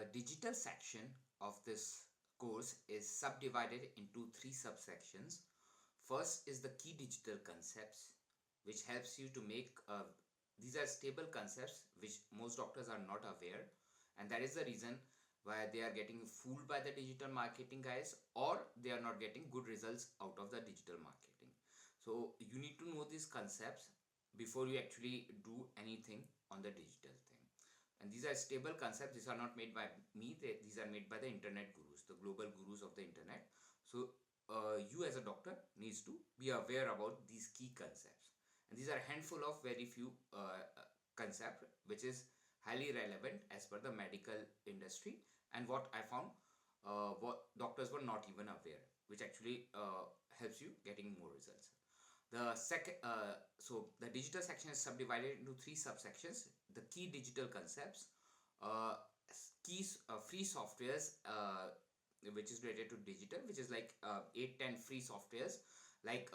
The digital section of this course is subdivided into three subsections. First is the key digital concepts, which helps you to make these are stable concepts which most doctors are not aware, and that is the reason why they are getting fooled by the digital marketing guys, or they are not getting good results out of the digital marketing. So you need to know these concepts before you actually do anything on the digital thing. And these are stable concepts. These are not made by me. These are made by the internet gurus, the global gurus of the internet. So you as a doctor needs to be aware about these key concepts. And these are a handful of very few concepts which is highly relevant as per the medical industry, and what I found what doctors were not even aware, which actually helps you getting more results. So the digital section is subdivided into three subsections: the key digital concepts, keys, free softwares, which is related to digital, which is like 8-10 free softwares. Like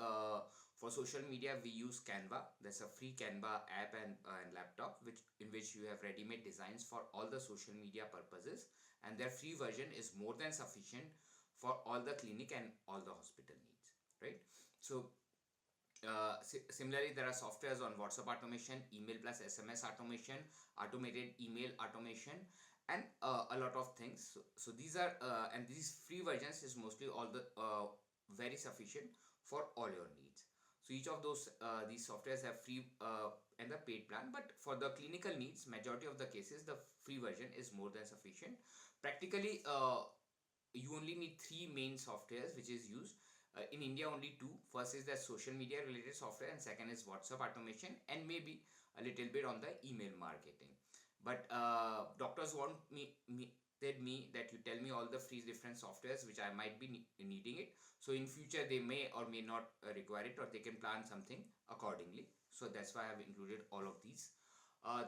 for social media, we use Canva. There's a free Canva app and laptop, which you have ready-made designs for all the social media purposes, and their free version is more than sufficient for all the clinic and all the hospital needs, right? So similarly, there are softwares on WhatsApp automation, email plus SMS automation, automated email automation, and a lot of things. So these are and these free versions is mostly all the very sufficient for all your needs. So each of these softwares have free and the paid plan, but for the clinical needs, majority of the cases, the free version is more than sufficient. Practically, you only need three main softwares which is used. In India, only two. First is the social media related software, and second is WhatsApp automation, and maybe a little bit on the email marketing. But doctors want me that you tell me all the free different softwares which I might be needing it. So in future they may or may not require it, or they can plan something accordingly. So that's why I have included all of these.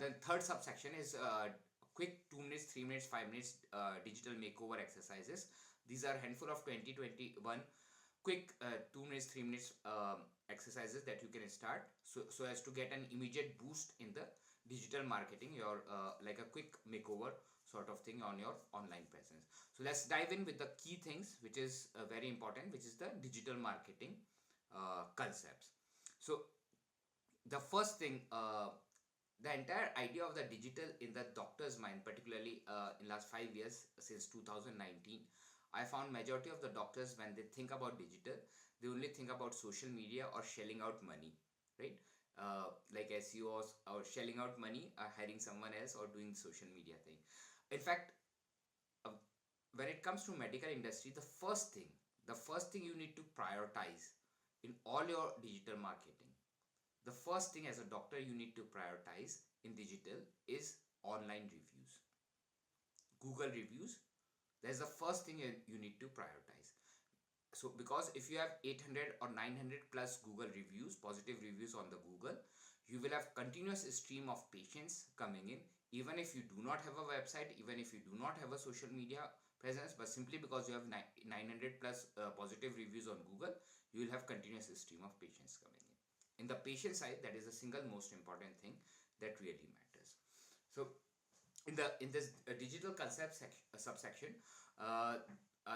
Then third subsection is quick 2 minutes, 3 minutes, 5 minutes digital makeover exercises. These are a handful of 2021 quick 2 minutes, 3 minutes exercises that you can start, so as to get an immediate boost in the digital marketing, your like a quick makeover sort of thing on your online presence. So let's dive in with the key things which is very important, which is the digital marketing concepts. So the first thing, the entire idea of the digital in the doctor's mind, particularly in last 5 years since 2019, I found majority of the doctors, when they think about digital, they only think about social media or shelling out money, right? Like SEOs, or shelling out money, hiring someone else, or doing social media thing. In fact, uh, when it comes to medical industry, the first thing you need to prioritize in all your digital marketing, the first thing as a doctor you need to prioritize in digital is online reviews, Google reviews. That's the first thing you need to prioritize. So because if you have 800 or 900 plus Google reviews, positive reviews on the Google, you will have continuous stream of patients coming in, even if you do not have a website, even if you do not have a social media presence, but simply because you have 900 plus positive reviews on Google, you will have continuous stream of patients coming in the patient side. That is the single most important thing that really matters. So in this digital concept subsection,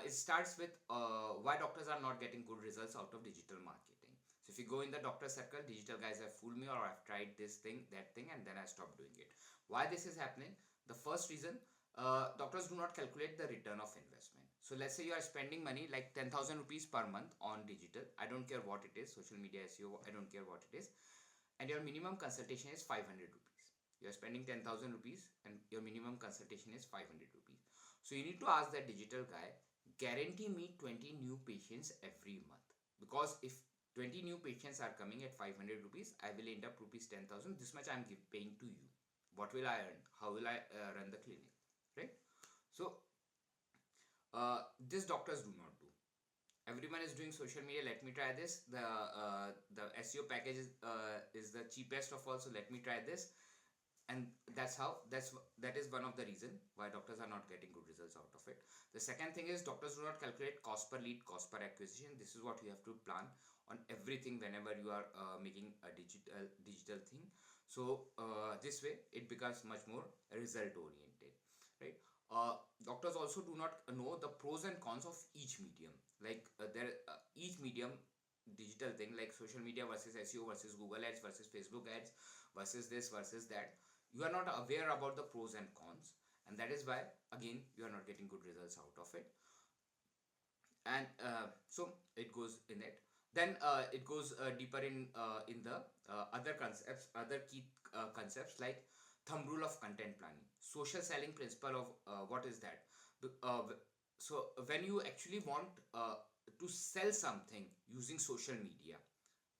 it starts with why doctors are not getting good results out of digital marketing. So if you go in the doctor circle, digital guys have fooled me, or I've tried this thing, that thing, and then I stopped doing it. Why this is happening? The first reason, doctors do not calculate the return of investment. So let's say you are spending money like 10,000 rupees per month on digital. I don't care what it is, social media, SEO, I don't care what it is. And your minimum consultation is 500 rupees. You are spending 10,000 rupees and your minimum consultation is 500 rupees. So you need to ask that digital guy, guarantee me 20 new patients every month. Because if 20 new patients are coming at 500 rupees, I will end up rupees 10,000. This much I am paying to you. What will I earn? How will I run the clinic? Right? So this doctors do not do. Everyone is doing social media. Let me try this. The SEO package is the cheapest of all, so let me try this. And that is one of the reason why doctors are not getting good results out of it. The second thing is doctors do not calculate cost per lead, cost per acquisition. This is what you have to plan on everything whenever you are making a digital thing. So this way it becomes much more result oriented, right? doctors also do not know the pros and cons of each medium. Like each medium, digital thing like social media versus SEO versus Google ads versus Facebook ads versus this versus that, you are not aware about the pros and cons, and that is why again you are not getting good results out of it. And so it goes in it. Then it goes deeper in the other concepts, other key concepts like thumb rule of content planning, social selling principle of what is that. So when you actually want to sell something using social media,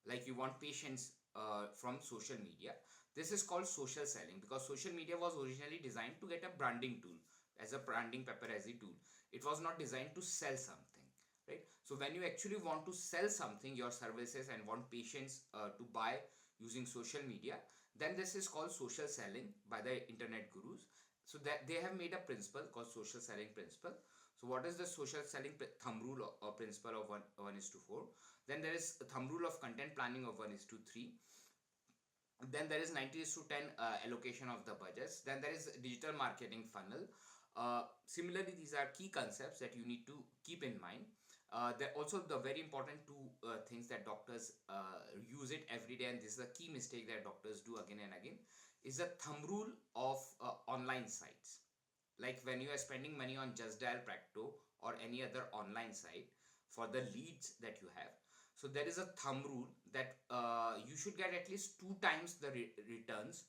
like you want patients from social media, this is called social selling, because social media was originally designed to get a branding tool, as a branding paparazzi tool. It was not designed to sell something, right? So when you actually want to sell something, your services, and want patients to buy using social media, then this is called social selling by the internet gurus. So that they have made a principle called social selling principle. So what is the social selling thumb rule or principle of 1:4? Then there is a thumb rule of content planning of 1:3. Then there is 90:10 allocation of the budgets. Then there is digital marketing funnel. Similarly, these are key concepts that you need to keep in mind. There also the very important two things that doctors use it every day, and this is a key mistake that doctors do again and again, is the thumb rule of online sites. Like when you are spending money on Just Dial, Practo, or any other online site for the leads that you have, so there is a thumb rule that you should get at least 2 times the returns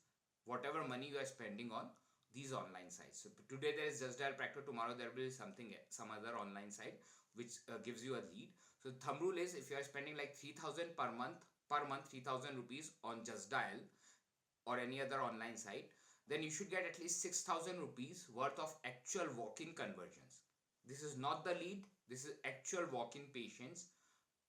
whatever money you are spending on these online sites. So today there is Just Dial, Practo, tomorrow there will be some other online site which gives you a lead. So thumb rule is, if you are spending like 3,000 per month 3,000 rupees on Just Dial or any other online site, then you should get at least 6,000 rupees worth of actual walk-in conversions. This is not the lead, this is actual walk-in patients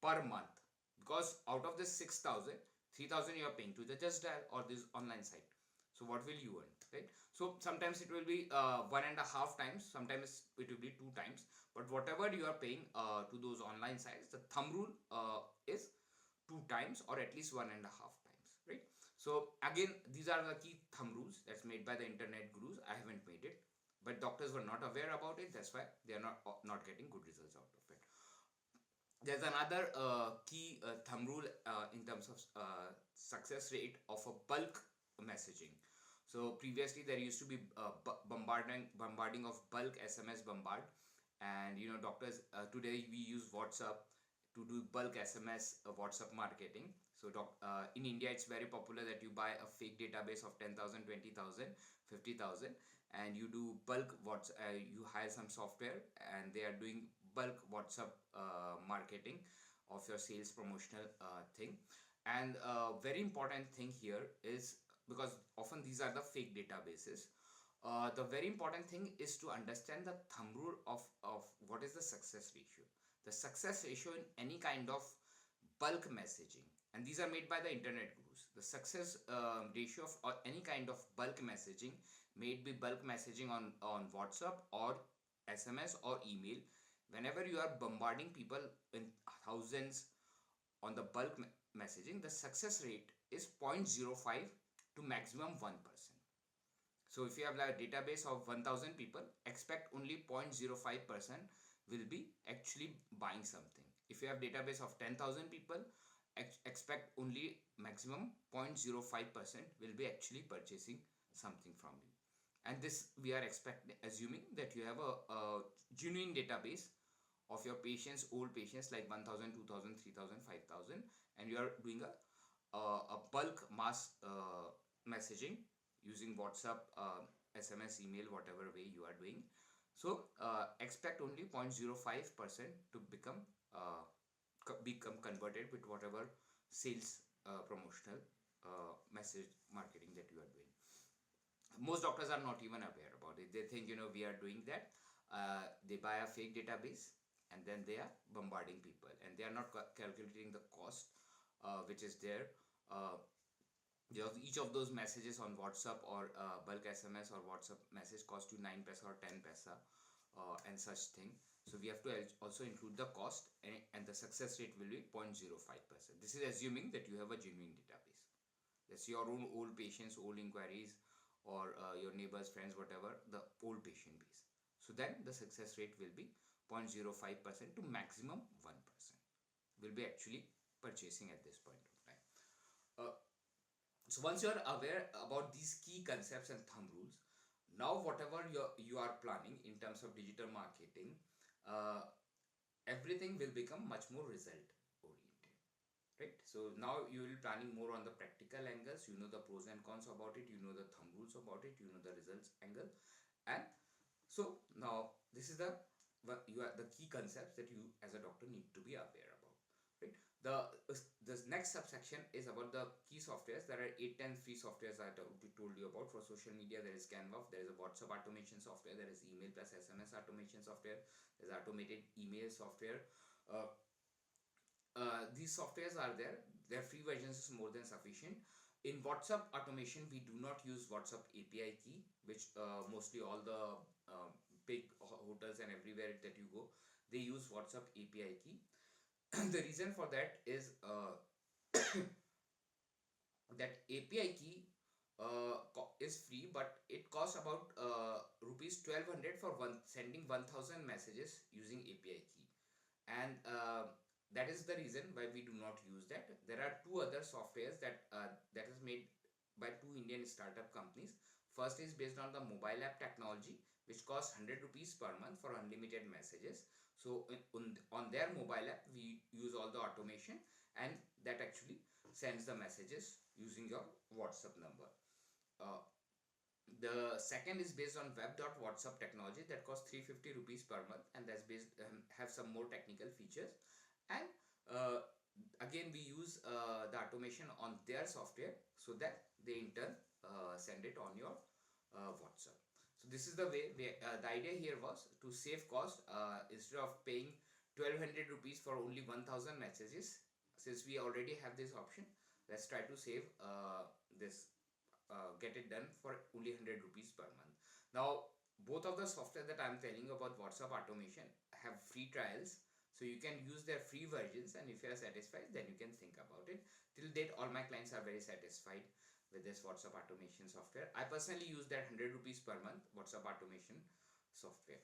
per month, because out of this 6,000, 3,000 you are paying to the Just Dial or this online site. So what will you earn, right? So sometimes it will be 1.5 times, sometimes it will be 2 times, but whatever you are paying to those online sites, the thumb rule is 2 times or at least 1.5 times, right? So again, these are the key thumb rules that's made by the internet gurus. I haven't made it, but doctors were not aware about it. That's why they are not getting good results out of it. There's another key thumb rule in terms of success rate of a bulk messaging. So previously there used to be bombarding of bulk SMS bombard, and doctors today we use WhatsApp to do bulk SMS WhatsApp marketing. So in India it's very popular that you buy a fake database of 10,000, 20,000, 50,000, and you do bulk you hire some software and they are doing bulk WhatsApp marketing of your sales promotional thing. And very important thing here is, because often these are the fake databases, the very important thing is to understand the thumb rule of what is the success ratio. The success ratio in any kind of bulk messaging, and these are made by the internet gurus, the success ratio of any kind of bulk messaging, may it be bulk messaging on WhatsApp or SMS or email, whenever you are bombarding people in thousands on the bulk messaging, the success rate is 0.05 to maximum 1%. So if you have like a database of 1000 people, expect only 0.05% will be actually buying something. If you have database of 10,000 people, expect only maximum 0.05% will be actually purchasing something from you. And this we are assuming that you have a genuine database of your patients, old patients, like 1,000, 2,000, 3,000, 5,000, and you are doing a bulk mass messaging using WhatsApp, SMS, email, whatever way you are doing. So expect only 0.05% to become converted with whatever sales promotional message marketing that you are doing. Most doctors are not even aware about it. They think we are doing that. They buy a fake database and then they are bombarding people, and they are not calculating the cost which is there. Each of those messages on WhatsApp or bulk SMS or WhatsApp message cost you 9 paisa or 10 paisa and such thing. So we have to also include the cost, and the success rate will be 0.05%. This is assuming that you have a genuine database. That's your own old patients, old inquiries, or your neighbors, friends, whatever, the old patient base. So then the success rate will be 0.05% to maximum 1% will be actually purchasing at this point of time. Uh, so once you are aware about these key concepts and thumb rules, now whatever you are planning in terms of digital marketing, uh, everything will become much more result oriented, right? So now you will be planning more on the practical angles. You know the pros and cons about it, you know the thumb rules about it, you know the results angle. And so now this is the you are the key concepts that you as a doctor need to be aware about, right? The next subsection is about the key softwares. There are 8-10 free softwares that I told you about. For social media, there is Canva, there is a WhatsApp automation software, there is email plus SMS automation software, there's automated email software. uh, these softwares are there. Their free versions is more than sufficient. In WhatsApp automation, we do not use WhatsApp API key, which mostly all the big hotels and everywhere that you go, they use WhatsApp API key. The reason for that is that API key is free, but it costs about rupees 1200 for sending 1000 messages using API key. And that is the reason why we do not use that. There are two other softwares that is made by two Indian startup companies. First is based on the mobile app technology, which costs 100 rupees per month for unlimited messages. So on their mobile app, we use all the automation, and that actually sends the messages using your WhatsApp number. Uh, the second is based on web.whatsapp technology that costs 350 rupees per month, and that's based have some more technical features. And again, we use the automation on their software so that they in turn send it on your WhatsApp. So this is the way the idea here was to save cost. Instead of paying 1200 rupees for only 1000 messages, since we already have this option, let's try to save this get it done for only 100 rupees per month. Now both of the software that I'm telling you about, WhatsApp automation, have free trials, so you can use their free versions, and if you are satisfied, then you can think about it. Till date, all my clients are very satisfied with this WhatsApp automation software. I personally use that 100 rupees per month WhatsApp automation software.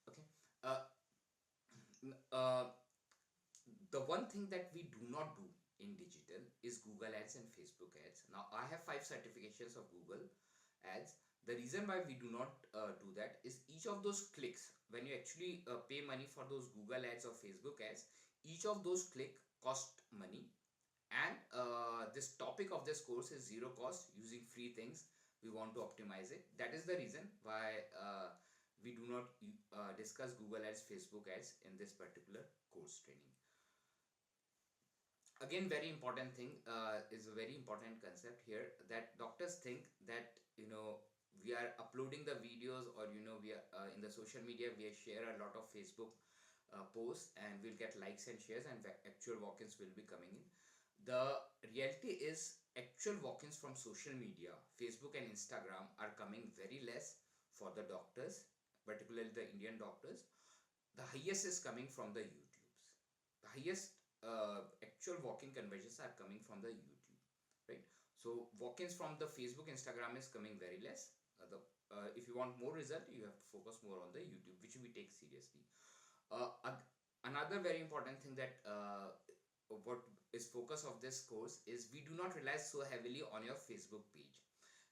Okay. uh, uh, the one thing that we do not do in digital is Google ads and Facebook ads. Now I have 5 certifications of Google ads. The reason why we do not do that is each of those clicks, when you actually pay money for those Google ads or Facebook ads, each of those click cost money. And this topic of this course is zero cost, using free things. We want to optimize it. That is the reason why we do not discuss Google ads, Facebook ads in this particular course training. Again, very important thing is a very important concept here, that doctors think that we are uploading the videos, or we are in the social media, we share a lot of Facebook posts, and we'll get likes and shares, and actual walk-ins will be coming in. The reality is actual walk-ins from social media, Facebook and Instagram, are coming very less for the doctors, particularly the Indian doctors. The highest is coming from the YouTubes. The highest actual walk-in conversions are coming from the YouTube, right? So walk-ins from the Facebook, Instagram is coming very less. If you want more result, you have to focus more on the YouTube, which we take seriously. Another very important thing that what is focus of this course is we do not rely so heavily on your Facebook page,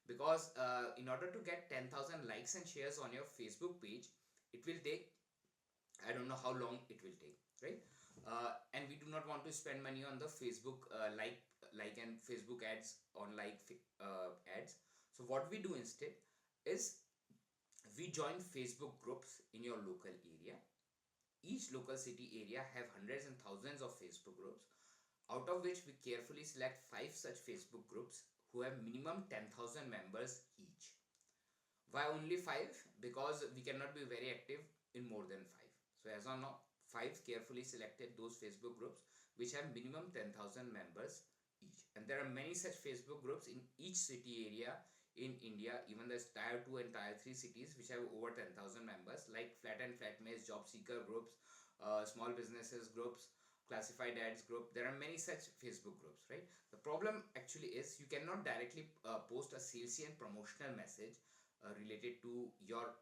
because in order to get 10,000 likes and shares on your Facebook page, it will take, I don't know how long it will take, right? And we do not want to spend money on the Facebook like and Facebook ads on ads. So what we do instead is we join Facebook groups in your local area. Each local city area have hundreds and thousands of Facebook groups, out of which we carefully select 5 such Facebook groups who have minimum 10,000 members each. Why only 5? Because we cannot be very active in more than 5. So as of now, 5 carefully selected those Facebook groups which have minimum 10,000 members each. And there are many such Facebook groups in each city area in India. Even there's tier 2 and tier 3 cities which have over 10,000 members, like flat and flatmates, job seeker groups, small businesses groups, classified ads group. There are many such Facebook groups, right? The problem actually is you cannot directly post a salesy and promotional message related to your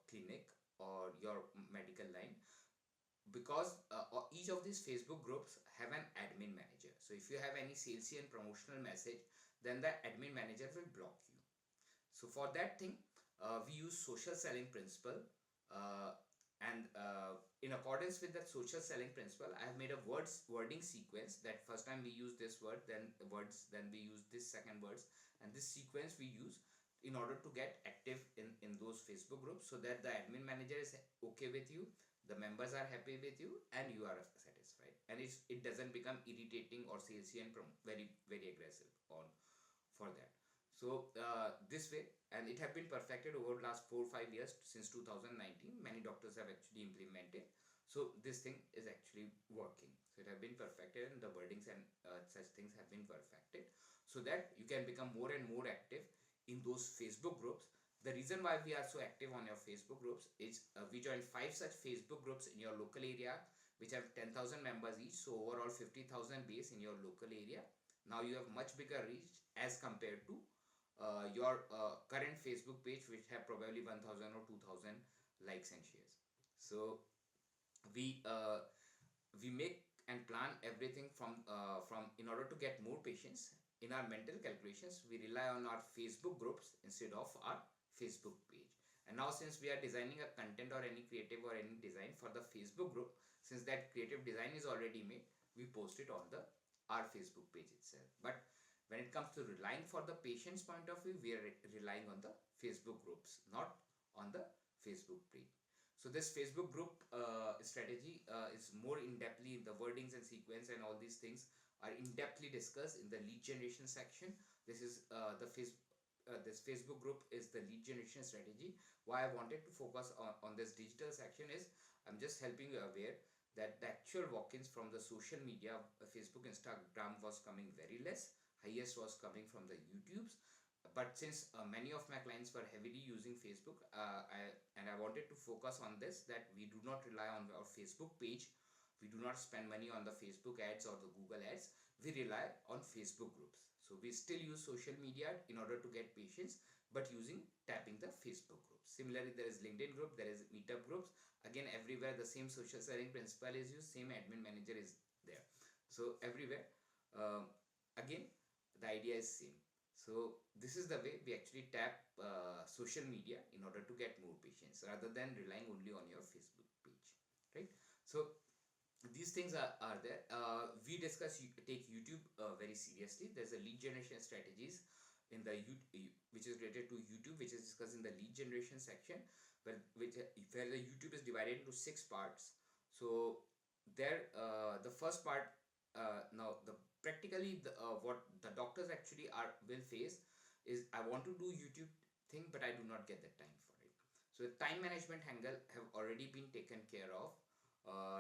clinic or your medical line, because each of these Facebook groups have an admin manager. So if you have any salesy and promotional message, then the admin manager will block you. So for that thing, we use social selling principle, uh, and in accordance with that social selling principle, I have made a wording sequence, that first time we use this word, then words, then we use this second words, and this sequence we use in order to get active in those Facebook groups, so that the admin manager is okay with you, the members are happy with you, and you are satisfied, and it doesn't become irritating or salesy and very very aggressive on for that. So this way, and it have been perfected over the last 4 or 5 years, since 2019 many doctors have actually implemented. So this thing is actually working, so it have been perfected, and the wordings and such things have been perfected, so that you can become more and more active in those Facebook groups. The reason why we are so active on your Facebook groups is we joined 5 such Facebook groups in your local area, which have 10,000 members each, so overall 50,000 base in your local area. Now you have much bigger reach as compared to your current Facebook page, which have probably 1,000 or 2,000 likes and shares. So we uh, we make and plan everything from in order to get more patients. In our mental calculations, we rely on our Facebook groups instead of our Facebook page. And now, since we are designing a content or any creative or any design for the Facebook group, since that creative design is already made, we post it on the our Facebook page itself. But when it comes to relying for the patient's point of view, we are relying on the Facebook groups, not on the Facebook page. So this Facebook group strategy is more in-depthly, the wordings and sequence and all these things are in-depthly discussed in the lead generation section. This is this Facebook group is the lead generation strategy. Why I wanted to focus on this digital section is, I'm just helping you aware that the actual walk-ins from the social media, Facebook, Instagram, was coming very less. Highest was coming from the YouTubes. But since many of my clients were heavily using Facebook, I wanted to focus on this, that we do not rely on our Facebook page, we do not spend money on the Facebook ads or the Google ads, we rely on Facebook groups. So we still use social media in order to get patients, but using tapping the Facebook groups. Similarly, there is LinkedIn group, there is meetup groups. Again, everywhere the same social selling principle is used, same admin manager is there. So everywhere, again, the idea is same. So this is the way we actually tap social media in order to get more patients, rather than relying only on your Facebook page, right? So these things are there. We discuss, take YouTube very seriously. There's a lead generation strategies in the which is related to YouTube, which is discussed in the lead generation section, where the YouTube is divided into 6 parts. So there, the first part, now the practically what the doctors actually will face is, I want to do YouTube thing, but I do not get the time for it. So the time management angle have already been taken care of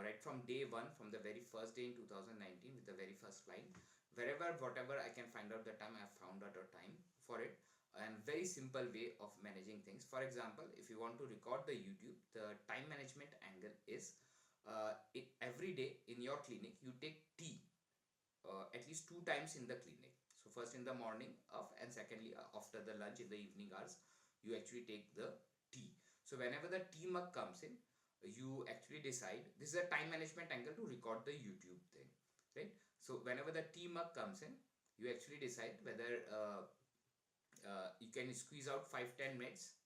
right from day one, from the very first day in 2019 with the very first client. Wherever, whatever I can find out the time, I have found out a time for it, and very simple way of managing things. For example, if you want to record the YouTube, the time management angle is every day in your clinic you take tea at least 2 times in the clinic. So first in the morning and secondly after the lunch in the evening hours, you actually take the tea. So whenever the tea mug comes in, you actually decide, this is a time management angle to record the YouTube thing, right? So whenever the tea mug comes in, you actually decide whether you can squeeze out 5-10 minutes,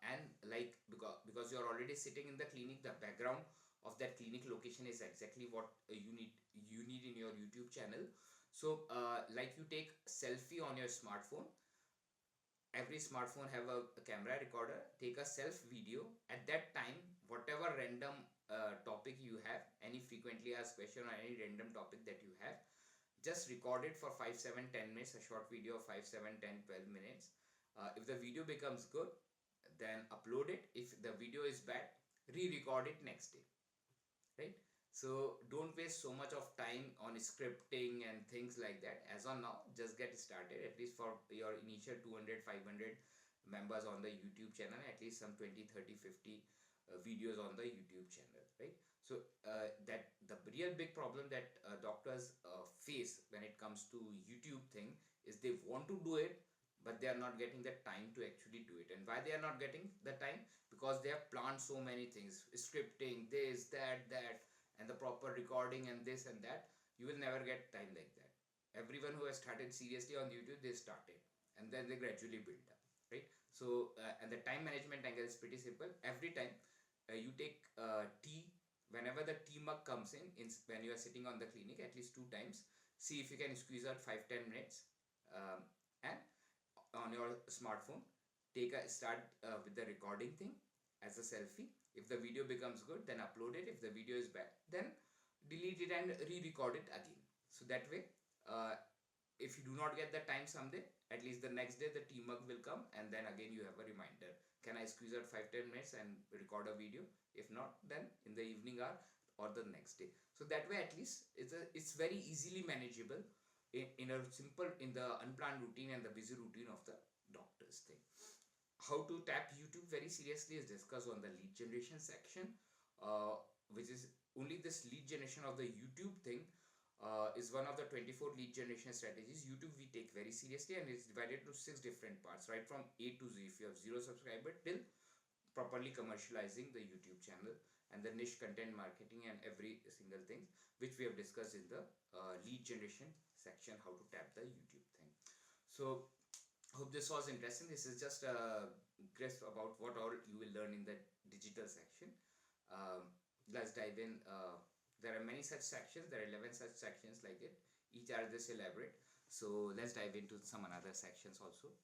and like, because you're already sitting in the clinic, the background of that clinic location is exactly what you need in your YouTube channel. So like, you take selfie on your smartphone. Every smartphone have a camera recorder. Take a self video at that time, whatever random topic you have, any frequently asked question or any random topic that you have, just record it for 5, 7, 10 minutes, a short video of 5, 7, 10, 12 minutes. If the video becomes good, then upload it. If the video is bad, re-record it next day, right? So don't waste so much of time on scripting and things like that. As on now, just get started, at least for your initial 200, 500 members on the YouTube channel, at least some 20, 30, 50 videos on the YouTube channel, right? So that the real big problem that doctors face when it comes to YouTube thing is, they want to do it, but they are not getting the time to actually do it. And why they are not getting the time? Because they have planned so many things, scripting, this, that, and the proper recording and this and that. You will never get time like that. Everyone who has started seriously on YouTube, they started and then they gradually build up, right? So and the time management angle is pretty simple. Every time you take tea, whenever the tea mug comes in when you are sitting on the clinic, at least 2 times, see if you can squeeze out 5-10 minutes, and on your smartphone, take a start with the recording thing as a selfie. If the video becomes good, then upload it. If the video is bad, then delete it and re-record it again. So that way, if you do not get the time someday, at least the next day the tea mug will come, and then again you have a reminder, can I squeeze out 5-10 minutes and record a video? If not, then in the evening hour or the next day. So that way at least it's very easily manageable in a simple, in the unplanned routine and the busy routine of the doctor's thing. How to tap YouTube very seriously is discussed on the lead generation section, uh, which is only this lead generation of the YouTube thing is one of the 24 lead generation strategies. YouTube we take very seriously, and it's divided into 6 different parts, right from A to Z. If you have 0 subscriber till properly commercializing the YouTube channel, and the niche content marketing and every single thing which we have discussed in the lead generation section, how to tap the YouTube thing. So hope this was interesting. This is just a grasp about what all you will learn in the digital section. Let's dive in. There are many such sections. There are 11 such sections like it. Each are this elaborate. So let's dive into some another sections also.